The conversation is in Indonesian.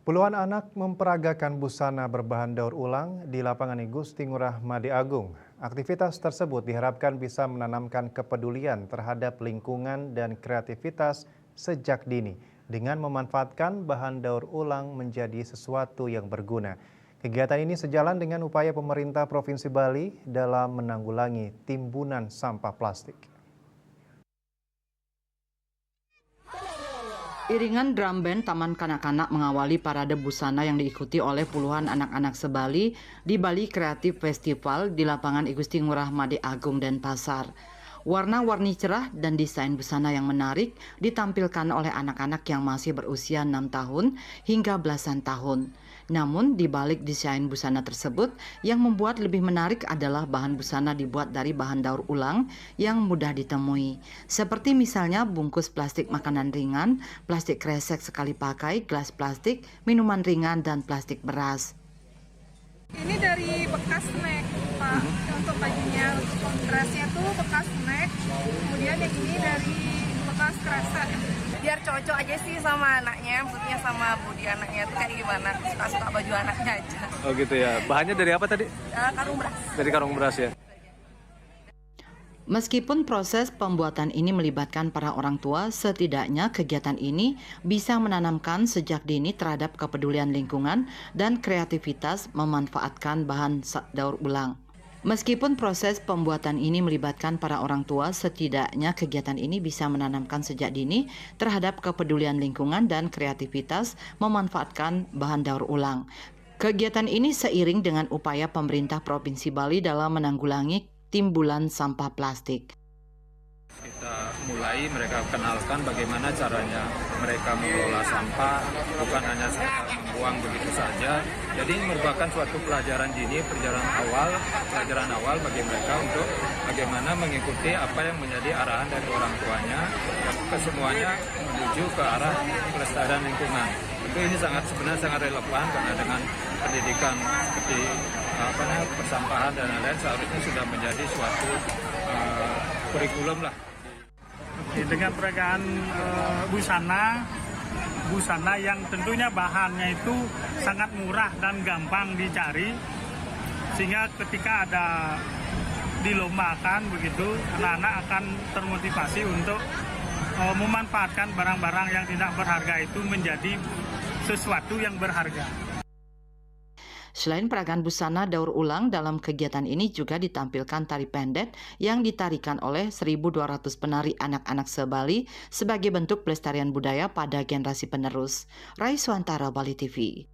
Puluhan anak memperagakan busana berbahan daur ulang di lapangan Igusti Ngurah Madi Agung. Aktivitas tersebut diharapkan bisa menanamkan kepedulian terhadap lingkungan dan kreativitas sejak dini dengan memanfaatkan bahan daur ulang menjadi sesuatu yang berguna. Kegiatan ini sejalan dengan upaya pemerintah Provinsi Bali dalam menanggulangi timbunan sampah plastik. Iringan drum band Taman Kanak-kanak mengawali parade busana yang diikuti oleh puluhan anak-anak se-Bali di Bali Creative Festival di lapangan Igusti Ngurah Madi Agung Denpasar. Warna-warni cerah dan desain busana yang menarik ditampilkan oleh anak-anak yang masih berusia 6 tahun hingga belasan tahun. Namun di balik desain busana tersebut, yang membuat lebih menarik adalah bahan busana dibuat dari bahan daur ulang yang mudah ditemui. Seperti misalnya bungkus plastik makanan ringan, plastik kresek sekali pakai, gelas plastik, minuman ringan, dan plastik beras. Ini dari bekas snack, Pak. Untuk bajunya, untuk dressnya tuh bekas snack. Kemudian yang ini dari bekas kresek. Biar cocok aja sih sama anaknya, maksudnya sama body anaknya tuh kayak gimana. Suka-suka baju anaknya aja. Oh gitu ya. Bahannya dari apa tadi? Karung beras. Dari karung beras ya. Meskipun proses pembuatan ini melibatkan para orang tua, setidaknya kegiatan ini bisa menanamkan sejak dini terhadap kepedulian lingkungan dan kreativitas memanfaatkan bahan daur ulang. Meskipun proses pembuatan ini melibatkan para orang tua, setidaknya kegiatan ini bisa menanamkan sejak dini terhadap kepedulian lingkungan dan kreativitas memanfaatkan bahan daur ulang. Kegiatan ini seiring dengan upaya pemerintah Provinsi Bali dalam menanggulangi timbulan sampah plastik. Kita mulai mereka kenalkan bagaimana caranya mereka mengelola sampah, bukan hanya sekedar membuang begitu saja. Jadi ini merupakan suatu pelajaran dini, pelajaran awal bagi mereka untuk bagaimana mengikuti apa yang menjadi arahan dari orang tuanya, yang kesemuanya menuju ke arah pelestarian lingkungan. Tentu ini sebenarnya sangat relevan karena dengan pendidikan seperti persampahan dan lain-lain seharusnya sudah menjadi suatu kurikulum lah. Dengan peragaan busana yang tentunya bahannya itu sangat murah dan gampang dicari, sehingga ketika ada dilombakan begitu, anak-anak akan termotivasi untuk memanfaatkan barang-barang yang tidak berharga itu menjadi sesuatu yang berharga. Selain peragaan busana daur ulang, dalam kegiatan ini juga ditampilkan tari pendek yang ditarikan oleh 1.200 penari anak-anak se-Bali sebagai bentuk pelestarian budaya pada generasi penerus. Rai Suantara, Bali TV.